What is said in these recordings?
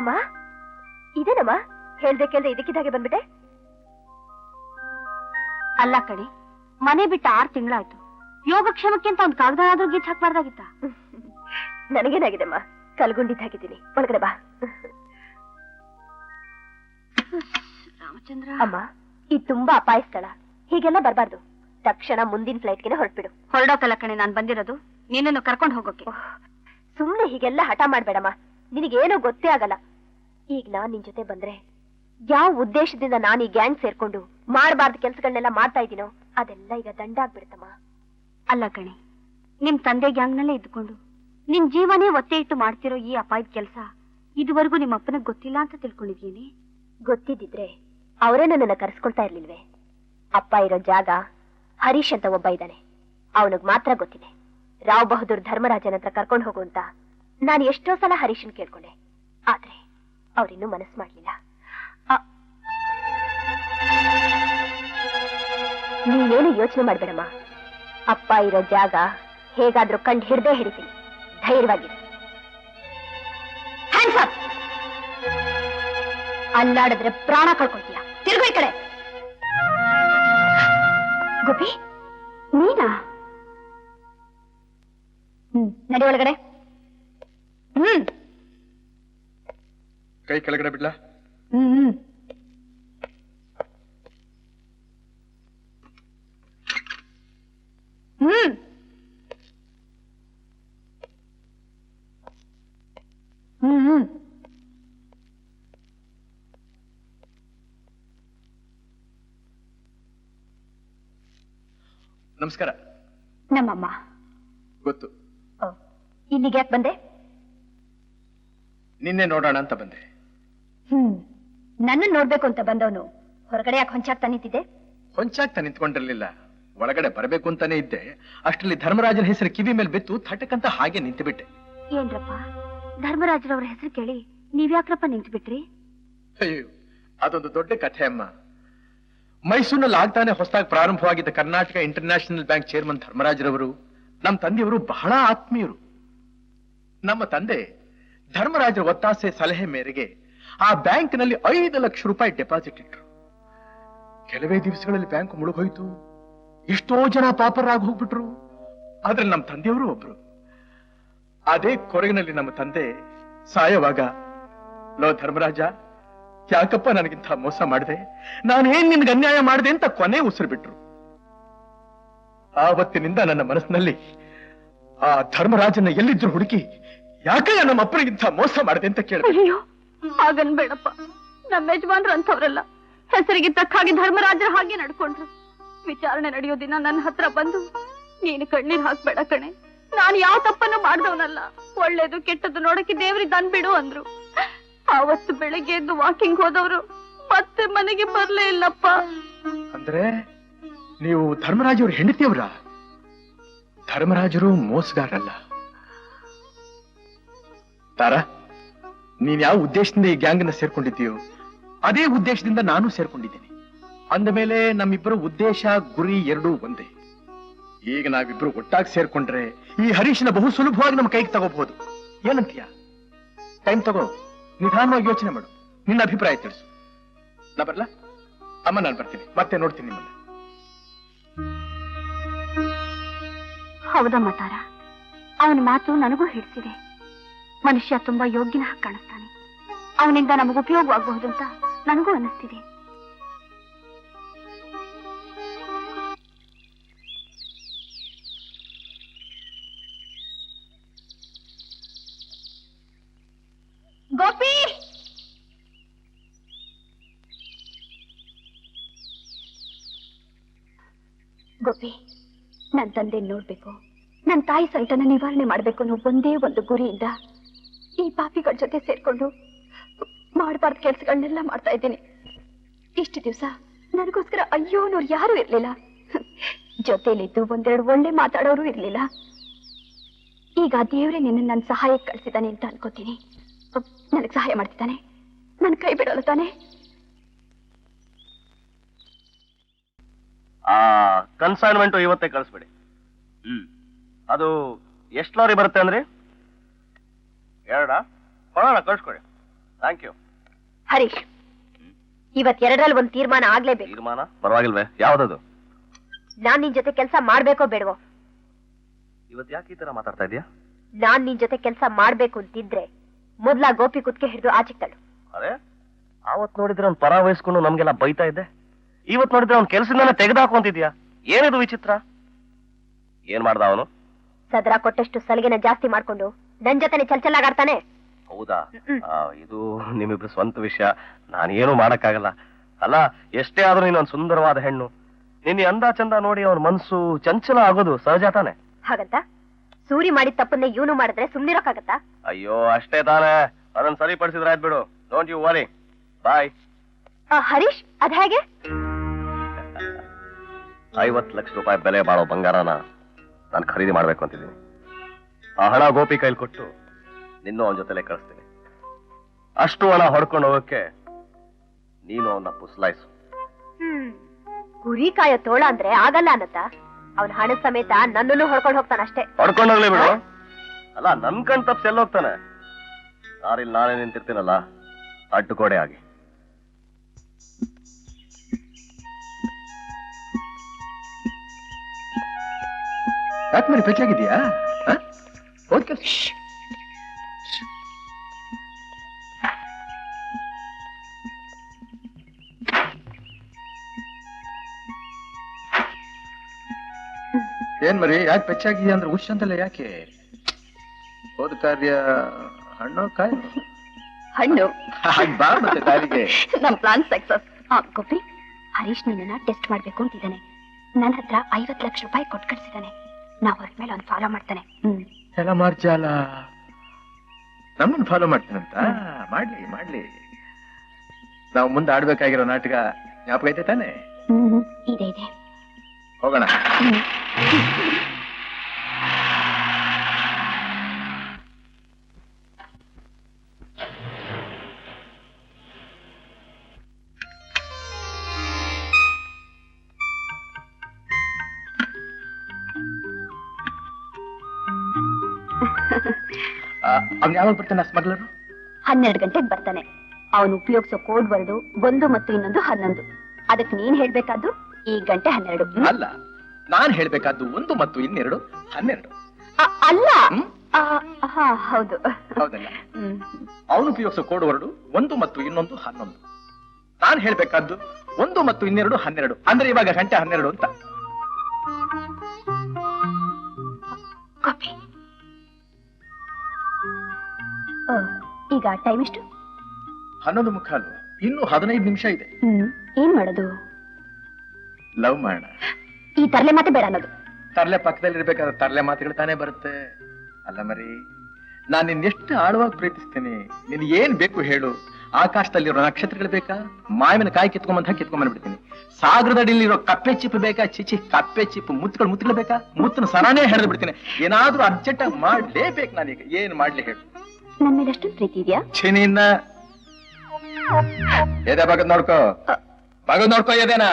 ಅಮ್ಮ ಇದೇನಮ್ಮ ಹೇಳ್ದೆ ಕೇಳ್ದೆ ಇದಕ್ಕಿದ್ದಾಗೆ ಬಂದ್ಬಿಟ್ಟೆ. ಅಲ್ಲ ಕಣೆ, ಮನೆ ಬಿಟ್ಟ 6 ತಿಂಗಳಾಯ್ತು. ಯೋಗಕ್ಷೇಮಕ್ಕೆ ಅಂತ ಒಂದು ಕಾಗದ ಆದ್ರೂ ಗೀಚ್ ಹಾಕ್ಬಾರ್ದಾಗಿತ್ತ? ನನಗೇನಾಗಿದೆಮ್ಮ, ಕಲ್ಗುಂಡಿದ್ದಾಗಿದ್ದೀನಿ. ಒಳಗಡೆ ಬಾ. ರಾಮಚಂದ್ರ, ಅಮ್ಮ ಇದು ತುಂಬಾ ಅಪಾಯ ಸ್ಥಳ, ಹೀಗೆಲ್ಲ ಬರ್ಬಾರ್ದು. ತಕ್ಷಣ ಮುಂದಿನ ಫ್ಲೈಟ್ಗೆ ಹೊರಟ್ಬಿಡು. ಹೊರಡೋಕಲ್ಲ ಕಣೆ ನಾನ್ ಬಂದಿರೋದು, ನಿನ್ನನ್ನು ಕರ್ಕೊಂಡು ಹೋಗೋಕೆ. ಸುಮ್ನೆ ಹೀಗೆಲ್ಲ ಹಠ ಮಾಡ್ಬೇಡಮ್ಮ, ನಿನಗೇನೋ ಗೊತ್ತೇ ಆಗಲ್ಲ. ಈಗ ನಾನ್ ನಿನ್ ಜೊತೆ ಬಂದ್ರೆ ಯಾವ ಉದ್ದೇಶದಿಂದ ನಾನು ಈ ಗ್ಯಾಂಗ್ ಸೇರ್ಕೊಂಡು ಮಾಡಬಾರ್ದು ಕೆಲ್ಸಗಳನ್ನೆಲ್ಲ ಮಾಡ್ತಾ ಇದ್ದೀನೋ ಅದೆಲ್ಲ ಈಗ ದಂಡ ಆಗ್ಬಿಡ್ತಮ್ಮ. ಅಲ್ಲ ಕಣೆ, ನಿಮ್ ತಂದೆ ಗ್ಯಾಂಗ್ನಲ್ಲೇ ಇದ್ಕೊಂಡು ನಿನ್ ಜೀವನೇ ಒತ್ತೆ ಇಟ್ಟು ಮಾಡ್ತಿರೋ ಈ ಅಪಾಯದ ಕೆಲಸ ಇದುವರೆಗೂ ನಿಮ್ಮ ಅಪ್ಪನಿಗೆ ಗೊತ್ತಿಲ್ಲ ಅಂತ ತಿಳ್ಕೊಂಡಿದ್ದೀನಿ. ಗೊತ್ತಿದ್ದಿದ್ರೆ ಅವರೇ ನನ್ನನ್ನ ಕರೆಸ್ಕೊಳ್ತಾ ಇರ್ಲಿಲ್ವೇ? ಅಪ್ಪ ಇರೋ ಜಾಗ ಹರೀಶ್ ಅಂತ ಒಬ್ಬ ಇದ್ದಾನೆ, ಅವನಿಗೆ ಮಾತ್ರ ಗೊತ್ತಿದೆ. ರಾವ್ ಬಹದ್ದೂರ್ ಧರ್ಮರಾಜನ ಹತ್ರ ಕರ್ಕೊಂಡು ಹೋಗು ಅಂತ ನಾನು ಎಷ್ಟೋ ಸಲ ಹರೀಶನ್ ಕೇಳ್ಕೊಂಡೆ, ಆದ್ರೆ ಅವ್ರಿನ್ನೂ ಮನಸ್ಸು ಮಾಡ್ಲಿಲ್ಲ. ನೀನೇನು ಯೋಚನೆ ಮಾಡ್ಬೇಡಮ್ಮ, ಅಪ್ಪ ಇರೋ ಜಾಗ ಹೇಗಾದ್ರೂ ಕಂಡು ಹಿಡ್ದೇ ಹಿಡಿತೀನಿ. ಧೈರ್ಯವಾಗಿರು. ಅಲ್ಲಾಡಿದ್ರೆ ಪ್ರಾಣ ಕಳ್ಕೊಳ್ತೀಯ. ತಿರುಗು ಈ ಕಡೆ. ಗೋಪಿ, ನೀನಾ? ನಡಿ ಒಳಗಡೆ. ಕೈ ಕೆಳಗಡೆ ಬಿಡ್ಲಾ? ನಮಸ್ಕಾರ. ನಮ್ಮಮ್ಮ. ಗೊತ್ತು. ಇಲ್ಲಿಗೆ ಯಾಕೆ ಬಂದೆ? ನಿನ್ನೆ ನೋಡೋಣ ಅಂತ ಬಂದೆ. ನನ್ನ ನೋಡ್ಬೇಕು ಅಂತ ಬಂದವನು ಹೊರಗಡೆ ಯಾಕೆ ಹೊಂಚಾಗ್ತಾ ನಿಂತಿದ್ದೆ? ಹೊಂಚಾಗ್ತಾ ನಿಂತ್ಕೊಂಡಿರ್ಲಿಲ್ಲ, ಒಳಗಡೆ ಬರಬೇಕು ಅಂತಾನೆ ಇದ್ದೆ. ಅಷ್ಟರಲ್ಲಿ ಧರ್ಮರಾಜನ ಹೆಸರು ಕಿವಿ ಮೇಲೆ ಬಿತ್ತು, ಥಟಕಂತ ಹಾಗೆ ನಿಂತು ಬಿಟ್ಟೆ. ಏನ್ರಪ್ಪ, ಧರ್ಮರಾಜರವ್ರ ಹೆಸರು ಕೇಳಿ ನೀವ್ಯಾಕ್ರಪ್ಪ ನಿಂತು ಬಿಟ್ರಿ? ಅಯ್ಯೋ, ಅದೊಂದು ದೊಡ್ಡ ಕಥೆ ಅಮ್ಮ. ಮೈಸೂರಿನಲ್ಲಿ ಆಗ್ತಾನೆ ಹೊಸದಾಗಿ ಪ್ರಾರಂಭವಾಗಿದ್ದ ಕರ್ನಾಟಕ ಇಂಟರ್ನ್ಯಾಷನಲ್ ಬ್ಯಾಂಕ್ ಚೇರ್ಮನ್ ಧರ್ಮರಾಜರವರು ನಮ್ಮ ತಂದೆಯವರು ಬಹಳ ಆತ್ಮೀಯರು. ನಮ್ಮ ತಂದೆ ಧರ್ಮರಾಜರ ಒತ್ತಾಸೆ ಸಲಹೆ ಮೇರೆಗೆ ಆ ಬ್ಯಾಂಕ್ನಲ್ಲಿ 5 ಲಕ್ಷ ರೂಪಾಯಿ ಡೆಪಾಸಿಟ್ ಇಟ್ರು. ಕೆಲವೇ ದಿವಸಗಳಲ್ಲಿ ಬ್ಯಾಂಕ್ ಮುಳುಗೋಯ್ತು. ಎಷ್ಟೋ ಜನ ಪಾಪರಾಗಿ ಹೋಗ್ಬಿಟ್ರು. ಆದ್ರೆ ನಮ್ಮ ತಂದೆಯವರು ಒಬ್ರು. ಅದೇ ಕೊರಗಿನಲ್ಲಿ ನಮ್ಮ ತಂದೆ ಸಾಯವಾಗ, ಲೋ ಧರ್ಮರಾಜ, ಯಾಕಪ್ಪ ನನಗಿಂತ ಮೋಸ ಮಾಡಿದೆ, ನಾನೇನ್ ನಿನ್ಗೆ ಅನ್ಯಾಯ ಮಾಡಿದೆ ಅಂತ ಕೊನೆ ಉಸಿರು ಬಿಟ್ರು. ಆವತ್ತಿನಿಂದ ನನ್ನ ಮನಸ್ಸಿನಲ್ಲಿ ಆ ಧರ್ಮರಾಜನ ಎಲ್ಲಿದ್ರು ಹುಡುಕಿ ಯಾಕೆ ನಮ್ಮ ಅಪ್ಪನಿಗಿಂತ ಮೋಸ ಮಾಡಿದೆ ಅಂತ ಕೇಳಿದೆ. ಅಯ್ಯೋ, ಹಾಗನ್ಬೇಡಪ್ಪ. ನಮ್ಮ ಯಜಮಾನ್ರು ಅಂತವ್ರಲ್ಲ, ಹೆಸರಿಗೆ ತಕ್ಕ ಹಾಗೆ ಧರ್ಮರಾಜರ ಹಾಗೆ ನಡ್ಕೊಂಡ್ರು. ವಿಚಾರಣೆ ನಡೆಯೋ ದಿನ ನನ್ನ ಹತ್ರ ಬಂದು ನೀನು ಕಣ್ಣೀರ್ ಹಾಕ್ಬೇಡ ಕಣೆ, ನಾನು ಯಾವ ತಪ್ಪನ್ನು ಮಾಡ್ದವನಲ್ಲ, ಒಳ್ಳೇದು ಕೆಟ್ಟದ್ದು ನೋಡಕ್ಕೆ ದೇವ್ರಿಗೆ ಬಿಡು ಅಂದ್ರು. ಆವತ್ತು ಬೆಳಿಗ್ಗೆ ಎದ್ದು ವಾಕಿಂಗ್ ಹೋದವರು ಮತ್ತೆ ಮನೆಗೆ ಬರ್ಲೇ ಇಲ್ಲಪ್ಪ. ಅಂದ್ರೆ ನೀವು ಧರ್ಮರಾಜವ್ರ ಹೆಂಡತಿಯವರ? ಧರ್ಮರಾಜರು ಮೋಸಗಾರಲ್ಲ. ತಾರಾ, ನೀನ್ ಯಾವ ಉದ್ದೇಶದಿಂದ ಈ ಗ್ಯಾಂಗ್ ನ ಸೇರ್ಕೊಂಡಿದ್ದೀಯೋ ಅದೇ ಉದ್ದೇಶದಿಂದ ನಾನು ಸೇರ್ಕೊಂಡಿದ್ದೀನಿ. ಅಂದ ಮೇಲೆ ನಮ್ಮಿಬ್ಬರು ಉದ್ದೇಶ ಗುರಿ ಎರಡೂ ಒಂದೇ. ಈಗ ನಾವಿಬ್ರು ಒಟ್ಟಾಗಿ ಸೇರ್ಕೊಂಡ್ರೆ ಈ ಹರೀಶನ ಬಹು ಸುಲಭವಾಗಿ ನಮ್ಮ ಕೈಗೆ ತಗೋಬಹುದು. ಏನಂತೀಯ? ಟೈಮ್ ತಗೋ, ನಿಧಾನವಾಗಿ ಯೋಚನೆ ಮಾಡು, ನಿನ್ನ ಅಭಿಪ್ರಾಯ ತಿಳಿಸು. ನಾ ಬರ್ಲಾ? ಅಮ್ಮ, ನಾನು ಬರ್ತೀನಿ, ಮತ್ತೆ ನೋಡ್ತೀನಿ ನಿಮ್ಮನ್ನ. ಹೌದಮ್ಮ ತಾರ, ಅವನ ಮಾತು ನನಗೂ ಹಿಡಿಸಿದೆ. ಮನುಷ್ಯ ತುಂಬಾ ಯೋಗ್ಯನ ಹಾಗೆ ಕಾಣಿಸ್ತಾನೆ. ಅವನಿಂದ ನಮಗೂ ಉಪಯೋಗವಾಗಬಹುದು ಅಂತ ನನಗೂ ಅನ್ನಿಸ್ತಿದೆ. ಗೋಪಿ, ಗೋಪಿ, ನನ್ನ ತಂದೆ ನೋಡ್ಬೇಕು, ನನ್ನ ತಾಯಿ ಸಂಕಟನ ನಿವಾರಣೆ ಮಾಡ್ಬೇಕು ಅನ್ನೋ ಒಂದೇ ಒಂದು ಗುರಿಯಿಂದ ಈ ಪಾಪಿಗಳ ಜೊತೆ ಸೇರ್ಕೊಂಡು ಮಾಡಬಾರ್ದು ಕೆಲಸಗಳನ್ನೆಲ್ಲ ಮಾಡ್ತಾ ಇದ್ದೀನಿ. ಇಷ್ಟು ದಿವಸ ನನಗೋಸ್ಕರ ಅಯ್ಯೋನವ್ರು ಯಾರು ಇರ್ಲಿಲ್ಲ, ಜೊತೆಲಿದ್ದು ಒಂದೆರಡು ಒಳ್ಳೆ ಮಾತಾಡೋರು ಇರ್ಲಿಲ್ಲ. ಈಗ ದೇವ್ರೆ ನಿನ್ನ ನನ್ನ ಸಹಾಯಕ್ಕೆ ಕಳ್ಸಿದ್ದಾನೆ ಅಂತ ಅನ್ಕೋತೀನಿ. ನನಗೆ ಸಹಾಯ ಮಾಡ್ತಿದ್ದಾನೆ, ನನ್ನ ಕೈ ಬಿಡೋಲ್ಲ ತಾನೆ? ಕನ್ಸೈನ್ಮೆಂಟ್ ಇವತ್ತೇ ಕಳಿಸ್ಬಿಡಿ. ಅದು ಎಷ್ಟು ಲಾರಿ ಬರುತ್ತೆ ಅಂದ್ರೆ? 2 ಕೊಡೋಣ, ಕಳ್ಸ್ಕೊಡಿ. Thank you. ಹರೀಶ್, ಇವತ್ ಎರಡರಲ್ಲಿ ಒಂದ್ ತೀರ್ಮಾನ ಆಗ್ಲೇಬೇಕು. ತೀರ್ಮಾನ ಪರವಾಗಿಲ್ವೇ? ಯಾವ್ದದು? ನಾನ್ ನಿನ್ ಜೊತೆ ಕೆಲಸ ಮಾಡ್ಬೇಕೋ ಬೇಡವೋ? ಇವತ್ತು ಯಾಕೆ ಈ ತರ ಮಾತಾಡ್ತಾ ಇದೀಯಾ? ನಾನ್ ನಿನ್ ಜೊತೆ ಕೆಲಸ ಮಾಡ್ಬೇಕು ಅಂತಿದ್ರೆ ಮೊದ್ಲ ಗೋಪಿ ಕುತ್ಕೆ ಹಿಡಿದು ಆಚೆಗೆ ತಳ್ಳು. ಅರೆ, ಅವತ್ ನೋಡಿದ್ರೆ ಅವ್ನು ಪರ ವಹಿಸ್ಕೊಂಡು ನಮ್ಗೆಲ್ಲ ಬೈತಾ ಇದ್ದೆ. ಇವತ್ ನೋಡಿದ್ರೆ ಅವ್ನ ಕೆಲಸದಿಂದಾನೆ ತೆಗೆದಾಕೊಂತಿದ್ಯಾ? ಏನಿದು ವಿಚಿತ್ರ? ಏನ್ ಮಾಡ್ದ ಅವನು? ಸದರ ಕೊಟ್ಟಷ್ಟು ಸಲಿಗೆನ ಜಾಸ್ತಿ ಮಾಡ್ಕೊಂಡು ನನ್ ಜೊತೆ ಚಲ್ಚಲ್ಲಾಗಾಡ್ತಾನೆ. ಹೌದಾ? ಇದು ನಿಮ್ಮಿಬ್ರು ಸ್ವಂತ ವಿಷಯ, ನಾನೇನು ಮಾಡಕ್ಕಾಗಲ್ಲ. ಅಲ್ಲ, ಎಷ್ಟೇ ಆದ್ರೂ ನೀನೊಂದು ಸುಂದರವಾದ ಹೆಣ್ಣು. ನಿನ್ನ ಅಂದ ಚಂದ ನೋಡಿ ಅವ್ರ ಮನ್ಸು ಚಂಚಲ ಆಗೋದು ಸಹಜ ತಾನೆ? ಹಾಗಂತ ಸೂರಿ ಮಾಡಿದ ತಪ್ಪನ್ನೇ ಇವನು ಮಾಡಿದ್ರೆ ಸುಮ್ನಿರೋಕ್ಕಾಗತ್ತಾ? ಅಯ್ಯೋ, ಅಷ್ಟೇ ತಾನೆ. ಅದನ್ನ ಸರಿಪಡಿಸಿದ್ರೆ ಆಯ್ತು ಬಿಡು. Don't you worry. Bye. Harish, ಅದ್ ಹೇಗೆ? 50 ಲಕ್ಷ ರೂಪಾಯಿ ಬೆಲೆ ಬಾಳೋ ಬಂಗಾರನ ನಾನು ಖರೀದಿ ಮಾಡ್ಬೇಕು ಅಂತಿದ್ದೀನಿ. ಆ ಹಣ ಗೋಪಿ ಕೈಲಿ ಕೊಟ್ಟು ನಿನ್ನೂ ಅವನ ಜೊತೆಲೆ ಕಳಿಸ್ತೀನಿ. ಅಷ್ಟು ಹಣ ಹೊಡ್ಕೊಂಡು ಹೋಗಕ್ಕೆ ನೀನು ಅವನ್ನ ಪುಸ್ಲಾಯಿಸು. ಗುರಿ ಕಾಯೋ ತೋಳ ಅಂದ್ರೆ ಆಗಲ್ಲ ಅನ್ನತ್ತ? ಅವನ ಹಣದ ಸಮೇತ ನನ್ನನ್ನು ಹೊಡ್ಕೊಂಡು ಹೋಗ್ತಾನಷ್ಟೇ. ಹೊಡ್ಕೊಂಡು ಹೋಗ್ಲಿ ಬಿಡು. ಅಲ್ಲ, ನನ್ ಕಣ್ ತಪ್ಪಿಸಿ ಎಲ್ಲೋಗ್ತಾನೆ? ದಾರಿಲ್ ನಾನೇ ನಿಂತಿರ್ತೀನಲ್ಲ, ಅಡ್ಡುಗೋಡೆ ಆಗಿ. ಯಾಕೆ ಮರಿ ಬೆಚ್ಚಾಗಿದ್ಯಾ? ಹೋದ್ ಕೆಲ್ಸ. ಏನ್ ಮರಿ, ಯಾಕೆ ಬೆಚ್ಚಾಗಿದ್ಯಾ ಅಂದ್ರೆ ಹುಷ್ ಅಂತಲ್ಲ? ಯಾಕೆ? ಹೋದ ಕಾರ್ಯ ಹಣ್ಣು ಕಾಯಿ? ಹಣ್ಣು. ಬಾ ಮತ್ತೆ ದಾರಿಗೆ. ನಮ್ ಪ್ಲಾನ್ ಸಕ್ಸಸ್. ಗೋಪಿ, ಹರೀಶ್ ನಿನ್ನ ಟೆಸ್ಟ್ ಮಾಡ್ಬೇಕು ಅಂತಿದ್ದಾನೆ. ನನ್ನ ಹತ್ರ 50 ಲಕ್ಷ ರೂಪಾಯಿ ಕೊಟ್ಟು ಕಳ್ಸಿದ್ದಾನೆ. ನಾವ್ ಹೊರಟ್ಮೇಲೆ ಅವ್ನು ಫಾಲೋ ಮಾಡ್ತಾನೆ. ಎಲ್ಲ ಮಾರ್ಜಾಲ ನಮ್ಮನ್ನು ಫಾಲೋ ಮಾಡ್ತಾನಂತ? ಮಾಡ್ಲಿ ಮಾಡ್ಲಿ. ನಾವು ಮುಂದೆ ಆಡ್ಬೇಕಾಗಿರೋ ನಾಟಕ ಜ್ಞಾಪಕ ಐತೆ ತಾನೆ? ಇದೆ ಇದೆ. ಹೋಗೋಣ. ಅವ್ನು ಯಾವಾಗ ಬರ್ತಾನೆ ಸ್ಮಗ್ಲರು? 12 ಗಂಟೆಗೆ ಬರ್ತಾನೆ. ಅವನು ಉಪಯೋಗಿಸೋ ಕೋಡ್ ವರ್ಡ್ 1 ಮತ್ತು ಇನ್ನೊಂದು 11. ಅದಕ್ಕೆ ನೀನ್ ಹೇಳ್ಬೇಕಾದ್ದು ಈ ಗಂಟೆ 12. ಅಲ್ಲ, ನಾನ್ ಹೇಳ್ಬೇಕಾದ್ದು 1 ಮತ್ತು ಇನ್ನೆರಡು 12. ಅಲ್ಲ. ಹೌದು. ಹೌದಲ್ಲ? ಅವನು ಉಪಯೋಗಿಸೋ ಕೋಡ್ ವರ್ಡ್ 1 ಮತ್ತು ಇನ್ನೊಂದು 11. ನಾನ್ ಹೇಳ್ಬೇಕಾದ್ದು 1 ಮತ್ತು ಇನ್ನೆರಡು 12. ಅಂದ್ರೆ ಇವಾಗ ಗಂಟೆ 12 ಅಂತ. ಈಗ ಟೈಮ್ ಎಷ್ಟು? 11:15. ಇನ್ನು 15 ನಿಮಿಷ ಇದೆ. ಏನ್ ಮಾಡೋದು? ಲವ್ ಮಾಡೋಣ. ಈ ತರಲೆ ಮಾತೆ ಬೇಡ ಅನ್ನೋದು. ತರ್ಲೆ ಪಕ್ಕದಲ್ಲಿ ಇರ್ಬೇಕಾದ್ರೆ ತರ್ಲೆ ಮಾತುಗಳು ತಾನೇ ಬರುತ್ತೆ. ಅಲ್ಲ ಮರಿ, ನಾನು ನಿನ್ನೆಷ್ಟು ಆಳವಾಗಿ ಪ್ರೀತಿಸ್ತೀನಿ. ನಿನ್ ಏನ್ ಬೇಕು ಹೇಳು. ಆಕಾಶದಲ್ಲಿರೋ ನಕ್ಷತ್ರಗಳು ಬೇಕಾ? ಮಾವಿನ ಕಾಯಿ ಕಿತ್ಕೊಂಡ್ಬಂದ್ಬಿಡ್ತೀನಿ. ಸಾಗರದಡಿಲಿರೋ ಕಪ್ಪೆ ಚಿಪ್ಪು ಬೇಕಾ? ಚಿಚಿ, ಕಪ್ಪೆ ಚಿಪ್ಪು ಮುತ್ತುಗಳು ಬೇಕಾ? ಮುತ್ತಿನ ಸರಾನೇ ಹೆಳೆದು ಬಿಡ್ತೀನಿ. ಏನಾದ್ರೂ ಅರ್ಜೆಂಟ್ ಆಗಿ ಮಾಡ್ಲೇಬೇಕು. ನಾನೀಗ ಏನ್ ಮಾಡ್ಲಿ ಹೇಳು? ನನ್ನ ಮೇಲೆ ಅಷ್ಟು ಪ್ರೀತಿ ಇದೆಯಾ? ಚಿನಿನ್ನ ಎದೆ ಬಗದ್ ನೋಡ್ಕೋ, ಎದೇನಾ?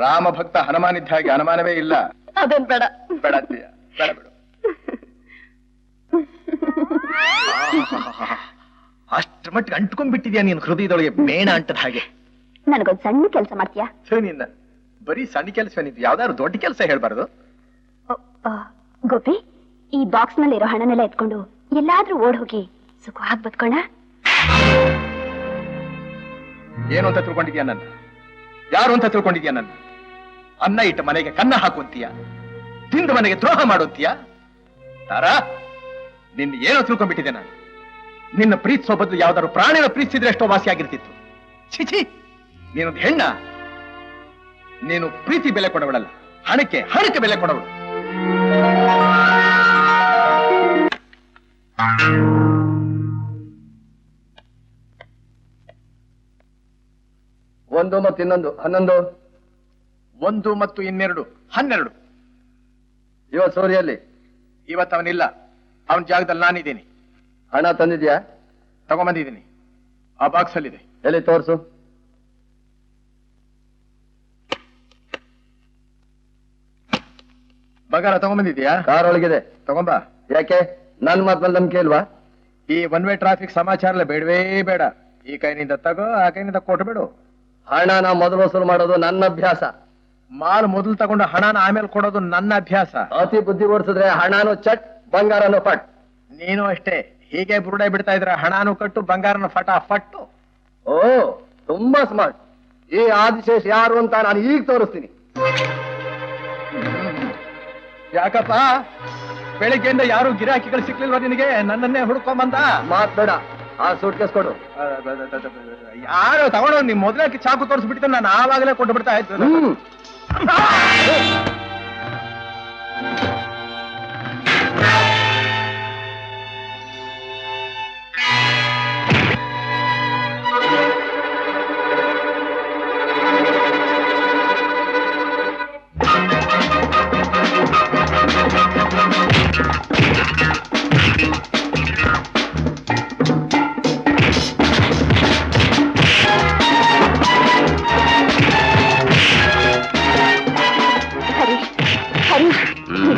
ರಾಮ ಭಕ್ತ ಹನುಮಾನ್ ಇದ್ದ ಹಾಗೆ ಅನುಮಾನವೇ ಇಲ್ಲ. ಅದೇನ್ ಬೇಡ. ಬೇಡ ಅಂತೀಯ? ಬೇಡ ಬಿಡು. ಅಷ್ಟ್ರ ಮಟ್ಟಿಗೆ ಅಂಟ್ಕೊಂಡ್ಬಿಟ್ಟಿದ್ಯಾ ನೀನು ಹೃದಯದೊಳಗೆ, ಮೇಣ ಅಂಟದ ಹಾಗೆ. ನನಗೊಂದು ಸಣ್ಣ ಕೆಲಸ ಮಾಡ್ತೀಯಾ? ನಿನ್ನ ಬರೀ ಸಣ್ಣ ಕೆಲಸವೇನಿದ್ದು, ಯಾವ್ದಾದ್ರು ದೊಡ್ಡ ಕೆಲಸ ಹೇಳ್ಬಾರ್ದು. ಗೋಪಿ, ಈ ಬಾಕ್ಸ್ ನಲ್ಲಿ ಇರೋ ಹಣನೆಲ್ಲ ಎತ್ಕೊಂಡು ಎಲ್ಲಾದ್ರೂ ಓಡ್ ಹೋಗಿ ಸುಖವಾಗಿ ಬದುಕೋಣ. ಏನು ಅಂತ ತಿಳ್ಕೊಂಡಿದ್ಯಾ ನನ್ನ? ಯಾರು ಅಂತ ತಿಳ್ಕೊಂಡಿದ್ಯಾ ನನ್ನ? ಅನ್ನ ಇಟ್ಟ ಮನೆಗೆ ಕನ್ನ ಹಾಕುವಂತೀಯ, ತಿಂದ ಮನೆಗೆ ದ್ರೋಹ ಮಾಡುವಂತೀಯ? ತಾರಾ, ನಿನ್ನ ಏನೋ ತಿಳ್ಕೊಂಡ್ಬಿಟ್ಟಿದೆ ನಾನು. ನಿನ್ನ ಪ್ರೀತಿಸೋ ಬದಲು ಯಾವ್ದಾದ್ರು ಪ್ರಾಣಿನ ಪ್ರೀತಿಸಿದ್ರೆ ಎಷ್ಟೋ ವಾಸಿ ಆಗಿರ್ತಿತ್ತು. ಚಿಚಿ, ನೀನೊಂದು ಹೆಣ್ಣ. ನೀನು ಪ್ರೀತಿ ಬೆಲೆ ಕೊಡವಳಲ್ಲ, ಹಣಕ್ಕೆ ಬೆಲೆ ಕೊಡವಳು. ಒಂದು ಮತ್ತು ಇನ್ನೊಂದು 11. 1 ಮತ್ತು ಇನ್ನೆರಡು 12. ಇವತ್ತು ಸೂರ್ಯಲ್ಲಿ ಇವತ್ತು ಅವನಿಲ್ಲ. ಅವನ ಜಾಗದಲ್ಲಿ ನಾನಿದ್ದೀನಿ. ಹಣ ತಂದಿದ್ಯಾ? ತಗೊಂಬಂದಿದ್ದೀನಿ. ಆ ಬಾಕ್ಸ್ ಅಲ್ಲಿದೆ. ಎಲ್ಲಿ ತೋರ್ಸು. ಬಂಗಾರ ತಗೊಂಬಂದಿದ್ಯಾ? ಕಾರ್ ಒಳಗಿದೆ. ತಗೊಂಬಾ. ಯಾಕೆ? ನನ್ ಮಾತ್ನಲ್ಲಿ ನಂಬಿಕೆ ಇಲ್ವಾ? ಈ ಒನ್ ವೇ ಟ್ರಾಫಿಕ್ ಸಮಾಚಾರ ಎಲ್ಲ ಬೇಡವೇ ಬೇಡ. ಈ ಕೈನಿಂದ ತಗೋ, ಆ ಕೈನಿಂದ ಕೊಟ್ಬಿಡು. ಹಣನ ಮೊದಲು ವಸೂಲು ಮಾಡೋದು ನನ್ನ ಅಭ್ಯಾಸ. ಮಾಲ್ ಮೊದಲು ತಗೊಂಡು ಹಣನ ಆಮೇಲೆ ಕೊಡೋದು ನನ್ನ ಅಭ್ಯಾಸ. ಅತಿ ಬುದ್ಧಿ ಓಡಿಸಿದ್ರೆ ಹಣನೂ ಚಟ್, ಬಂಗಾರನೂ ಪಟ್. ನೀನು ಅಷ್ಟೇ, ಹೀಗೆ ಬುರುಡೆ ಬಿಡ್ತಾ ಇದ್ರೆ ಹಣನೂ ಕಟ್ಟು, ಬಂಗಾರನ ಫಟಾಫಟ್ಟು. ಓ, ತುಂಬಾ ಸ್ಮಾರ್ಟ್. ಈ ಆದಿಶೇಷ್ ಯಾರು ಅಂತ ನಾನು ಈಗ ತೋರಿಸ್ತೀನಿ. ಯಾಕಪ್ಪ ಬೆಳಿಗ್ಗೆಯಿಂದ ಯಾರು ಗಿರಾಕಿಗಳು ಸಿಕ್ಲಿಲ್ವಾ ನಿನಗೆ? ನನ್ನನ್ನೇ ಹುಡ್ಕೊಂಬಂದ. ಮಾತ್ ಬೇಡ, ಆ ಸೂಟ್ ಕೇಸ್ ಕೊಡು. ಯಾರು ತಗೊಂಡು ನಿಮ್ ಮೊದಲೇ ಚಾಕು ತೋರಿಸ್ಬಿಟ್ಟಿದ್ದೆ, ನಾನು ಆವಾಗಲೇ ಕೊಟ್ಟು ಬಿಡ್ತಾ ಇತ್ತು.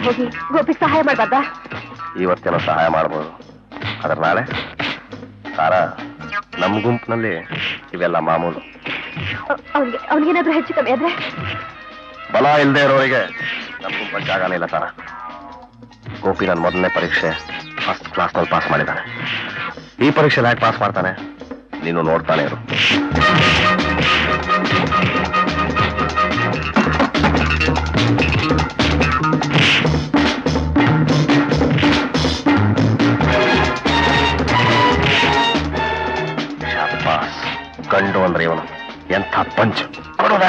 ಹೋಗಿ ಗೋಪಿ ಸಹಾಯ ಮಾಡ್ಬಾರ್ದಾ? ಇವತ್ತೇನೋ ಸಹಾಯ ಮಾಡ್ಬೋದು, ಆದ್ರೆ ನಾಳೆ ಸಾರ ನಮ್ ಗುಂಪಿನಲ್ಲಿ ಇವೆಲ್ಲ ಮಾಮೂಲು. ಅವನಿಗೇನಾದ್ರೂ ಹೆಚ್ಚು ಕಮ್ಮಿ ಆದ್ರೆ? ಬಲ ಇಲ್ಲದೆ ಇರೋರಿಗೆ ನಮ್ ಗುಂಪಲ್ಲಿ ಜಾಗನೇ ಇಲ್ಲ ಸಾರ. ಗೋಪಿ ನನ್ನ ಮೊದಲನೇ ಪರೀಕ್ಷೆ ಫಸ್ಟ್ ಕ್ಲಾಸ್ನಲ್ಲಿ ಪಾಸ್ ಮಾಡಿದ್ದಾನೆ. ಈ ಪರೀಕ್ಷೆಲಿ ಯಾಕೆ ಪಾಸ್ ಮಾಡ್ತಾನೆ ನೀನು ನೋಡ್ತಾನೆ ಇರು. ಗಂಡು ಅಂದ್ರೆ ಇವನು ಎಂಥ ಪಂಚ್ ಕೊಡೋದ.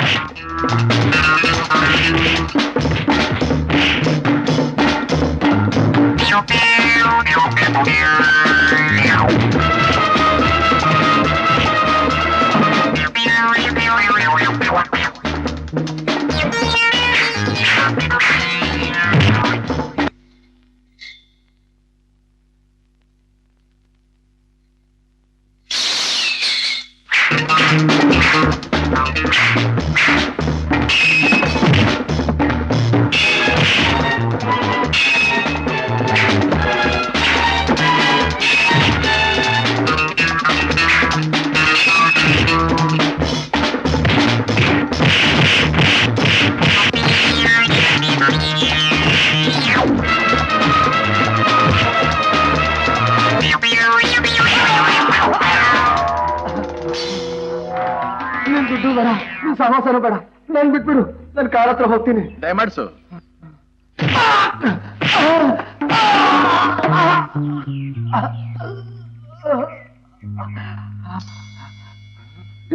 ದುಡ್ಡು ಬೇಡ, ನಿನ್ ಸಮಾಸನೂ ಬೇಡ, ನನ್ ಬಿಟ್ಬಿಡು, ನನ್ ಕಾರ್ ಹತ್ರ ಹೋಗ್ತೀನಿ. ದಯಮಾಡ್ಸು.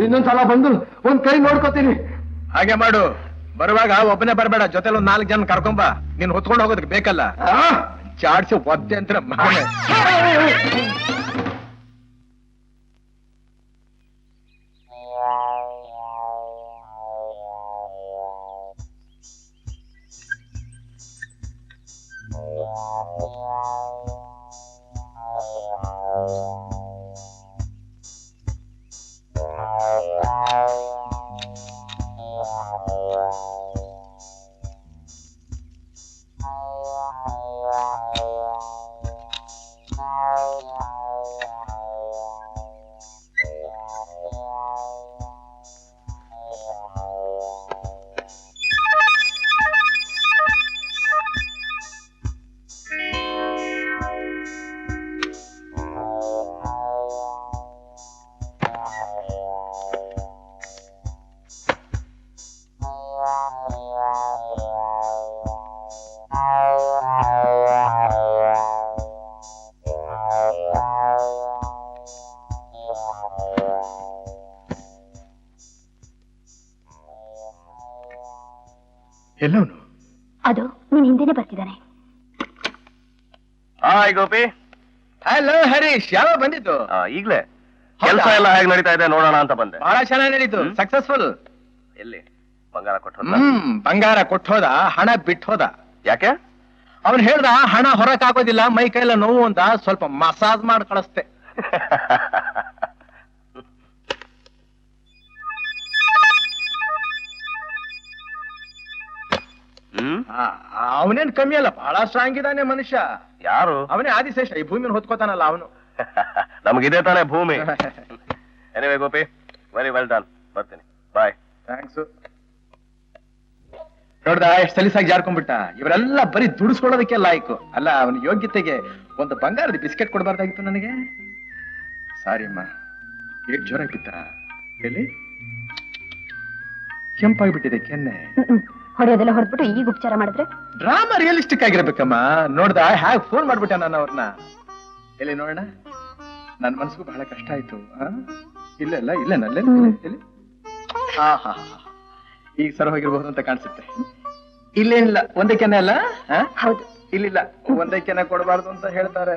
ಇನ್ನೊಂದ್ಸಲ ಬಂದು ಒಂದ್ ಕೈ ನೋಡ್ಕೋತೀನಿ. ಹಾಗೆ ಮಾಡು. ಬರುವಾಗ ಒಬ್ಬನೇ ಬರಬೇಡ, ಜೊತೆಲಿ ಒಂದ್ 4 ಜನ ಕರ್ಕೊಂಬ. ನೀನ್ ಹೊತ್ಕೊಂಡು ಹೋಗೋದಕ್ಕೆ ಬೇಕಲ್ಲ. ಚಾಡ್ಸಿ ಒದ್ದೆ ಅಂತ ಮಗನೇ. ಎಲ್ಲವನು? ಅದು ನಿನ್ ಹಿಂದೆನೆ ಬರ್ತಿದ್ದಾನೆ. ಹಾಯ್ ಗೋಪಿ. ಹಲೋ ಹರೀಶ್, ಯಾವ ಬಂದಿದ್ದು? ಈಗ್ಲೇ ಕೆಲಸ ಎಲ್ಲ ಹೇಗೆ ನಡೀತಾ ಇದೆ ನೋಡೋಣ ಅಂತ ಬಂದೆ. ಬಹಳ ಚೆನ್ನಾಗಿ ನಡೀತು, ಸಕ್ಸಸ್ಫುಲ್. ಎಲ್ಲಿ ಬಂಗಾರ ಕೊಟ್ಟು? ಬಂಗಾರ ಕೊಟ್ಟೋದ, ಹಣ ಬಿಟ್ಟೋದ. ಯಾಕೆ? ಅವನು ಹೇಳ್ದ ಹಣ ಹೊರಕ್ ಹಾಕೋದಿಲ್ಲ, ಮೈ ಕೈಲ ನೋವು ಅಂತ, ಸ್ವಲ್ಪ ಮಸಾಜ್ ಮಾಡಿ ಕಳಿಸ್ತೆ. ಅವನೇನ್ ಕಮ್ಮಿ ಅಲ್ಲ, ಬಹಳ ಸ್ಟ್ರಾಂಗ್ ಇದ್ದಾನೆ ಮನುಷ್ಯ. ಯಾರು? ಅವನೇ ಆದಿಶೇಷ, ಈ ಭೂಮಿನ ಹೊತ್ಕೋತಾನಲ್ಲ ಅವನು. ನಮಗಿದೆ ತಾನೇ ಭೂಮಿ. Anyway Gopi, very well done. ಬರ್ತೀನಿ, ಬಾಯ್. ಥ್ಯಾಂಕ್ಸ್. ನೋಡ್ದ ಎಷ್ಟು ಸಲೀಸಾಗಿ ಜಾರ್ಕೊಂಡ್ಬಿಟ್ಟ. ಇವರೆಲ್ಲ ಬರೀ ದುಡಿಸ್ಕೊಳ್ಳೋದಕ್ಕೆ ಲಾಯ್ಕು ಅಲ್ಲ. ಅವನ ಯೋಗ್ಯತೆಗೆ ಒಂದು ಬಂಗಾರದ ಬಿಸ್ಕೆಟ್ ಕೊಡಬಾರ್ದಾಗಿತ್ತು ನನಗೆ. ಸಾರಿ ಅಮ್ಮ. ಏಟ್ ಜ್ವರ ಬಿತ್ತ ಎಲ್ಲಿ ಕೆಂಪಾಗ್ಬಿಟ್ಟಿದೆ ಕೆನ್ನೆ. ಹೊಡೆಯೋದೆಲ್ಲ ಹೊಡೆದ್ಬಿಟ್ಟು ಈಗ ಉಪಚಾರ ಮಾಡಿದ್ರೆ ಡ್ರಾಮಾ ರಿಯಲಿಸ್ಟಿಕ್ ಆಗಿರ್ಬೇಕಮ್ಮ. ನೋಡ್ದ ಹ್ಯಾಗ್ ಫೋನ್ ಮಾಡ್ಬಿಟ್ಟೆ ನಾನು ಅವ್ರನ್ನ. ಎಲ್ಲಿ ನೋಡೋಣ. ನನ್ನ ಮನಸ್ಸಿಗೂ ಬಹಳ ಕಷ್ಟ ಆಯ್ತು. ಇಲ್ಲ ನಲ್ಲೇ ಎಲ್ಲಿ. ಹಾ ಹಾ ಹಾ, ಈಗ ಸರ ಹೋಗಿರ್ಬಹುದು ಅಂತ ಕಾಣಿಸುತ್ತೆ. ಇಲ್ಲೇನಿಲ್ಲ, ಒಂದೇ ಕೆನೆ ಅಲ್ಲ. ಹೌದು, ಇಲ್ಲಿಲ್ಲ, ಒಂದೇ ಕೆನೆ ಕೊಡಬಾರ್ದು ಅಂತ ಹೇಳ್ತಾರೆ.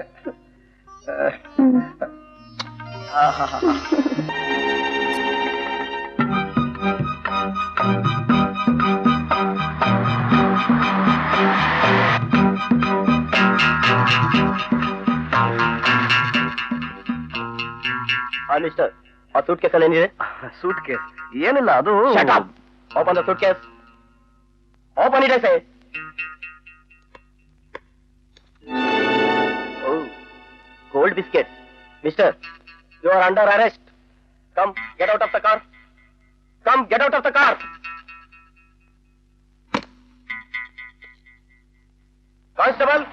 ಮಿಸ್ಟರ್, ಆ ಸೂಟ್ ಕೇಸ್ ಅಲ್ಲಿ ಏನಿದೆ? ಸೂಟ್ ಕೇಸ್ ಏನಿಲ್ಲ, ಅದು open the suitcase. Open it I say. Gold biscuits. Mister, you are under arrest. Come, get out of the car. Come, get out of the car. Constable.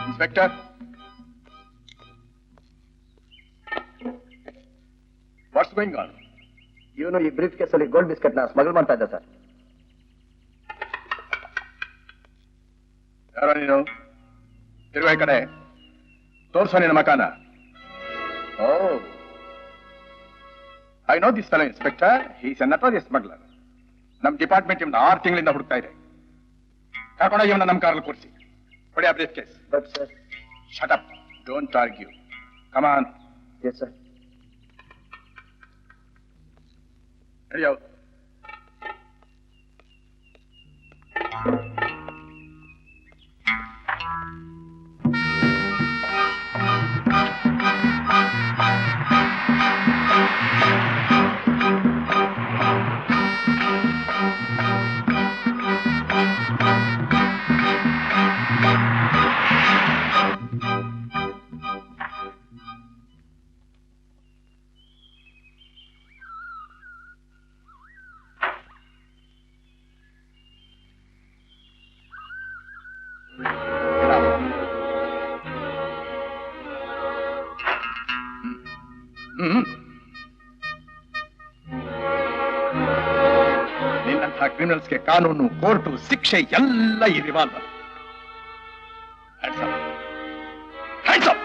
Inspector. What's going on? ಇವನು ಈ brief case ಅಲ್ಲಿ gold biscuit ನ smuggle ಮಾಡ್ತಾ ಇದ್ದ sir. ಯಾರೋ ನೀನು? ತಿರುಗೋ ಈ ಕಡೆ. ತೋರ್ಸೋ ನಿನ್ನ ಮಕಾನ. I know this fellow inspector. He is a notorious smuggler. ನಮ್ ಡಿಪಾರ್ಟ್ಮೆಂಟ್ ಇವನ್ನ 6 ತಿಂಗಳಿಂದ ಹುಡುಕ್ತಾ ಇದೆ. ಕರ್ಕೊಂಡೋಗಿ ಇವನ್ನ ನಮ್ಮ ಕಾರಲ್ಲಿ ಕೂರಿಸಿ. ಕೊಡಿ ಆ brief case. But sir. Shut up, don't argue. Come on. Yes sir. ನಡೆಯೋ. ನಿನ್ನಂತಹ ಕ್ರಿಮಿನಲ್ಸ್ಗೆ ಕಾನೂನು, ಕೋರ್ಟು, ಶಿಕ್ಷೆ ಎಲ್ಲ ಈ ರಿವಾಲ್ವರ್. Hands up.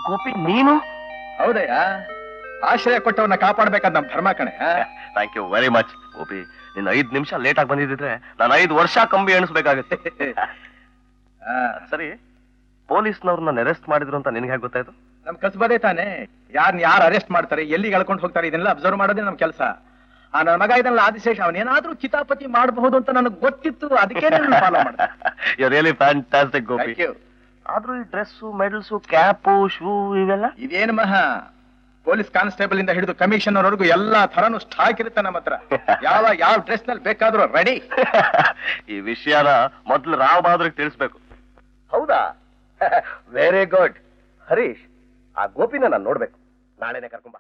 ಗೋಪಿ, ನೀನು? ಹೌದಯ್ಯ, ಆಶ್ರಯ ಕೊಟ್ಟವನ್ನ ಕಾಪಾಡ್ಬೇಕಾದ ನಮ್ ಧರ್ಮ ಕಣೆ. Thank you very much Gopi. ನಿನ್ನ 5 ನಿಮಿಷ ಲೇಟ್ ಆಗಿ ಬಂದಿದ್ರೆ ನಾನು 5 ವರ್ಷ ಕಂಬಿ ಎಣಿಸ್ಬೇಕಾಗತ್ತೆ. ಸರಿ, ಪೊಲೀಸ್ನವ್ರನ್ನ ಅರೆಸ್ಟ್ ಮಾಡಿದ್ರು ಅಂತ ನಿನ್ಗೆ ಹೇಗೆ ಗೊತ್ತಾಯ್ತು? ನಮ್ ಕಸಬದೇ ತಾನೆ. ಯಾರು ಅರೆಸ್ಟ್ ಮಾಡ್ತಾರೆ, ಎಲ್ಲಿಗೆ ಎಳ್ಕೊಂಡು ಹೋಗ್ತಾರೆ, ಇದನ್ನೆಲ್ಲ ಅಬ್ಸರ್ವ್ ಮಾಡೋದೇ ನಮ್ ಕೆಲಸ. ನನ್ನ ಮಗ ಇದನ್ನೆಲ್ಲ ಆದಿಶೇಷ, ಅವನೇನಾದ್ರೂ ಕಿತಾಪತಿ ಮಾಡಬಹುದು ಅಂತ ನನಗೆ ಗೊತ್ತಿತ್ತು. ಅದಕ್ಕೆ ಫಾಲೋ ಮಾಡ್ದೆ. You really fantastic Gopi. ಆದ್ರೂ ಈ ಡ್ರೆಸ್ಸು, ಮೆಡಲ್ಸು, ಕ್ಯಾಪು, ಶೂ ಇವೆಲ್ಲ ಇದೇನು ಮಹಾ? ಪೊಲೀಸ್ ಕಾನ್ಸ್ಟೇಬಲ್ ಇಂದ ಹಿಡಿದು ಕಮಿಷನರ್ ವರೆಗೂ ಎಲ್ಲಾ ತರನು ಸ್ಟಾಕ್ ಇರುತ್ತೆ ನಮ್ಮ ಹತ್ರ. ಯಾವ ಡ್ರೆಸ್ ನಲ್ಲಿ ಬೇಕಾದ್ರೂ ರೆಡಿ. ಈ ವಿಷಯನ ಮೊದ್ಲು ರಾವ್ ಬಹದ್ದೂರ್ಗೆ ತಿಳಿಸ್ಬೇಕು. ಹೌದಾ? Very good. ಹರೀಶ್, ಆ ಗೋಪಿನ ನಾನು ನೋಡ್ಬೇಕು. ನಾಳೆನೆ ಕರ್ಕೊಂಬ.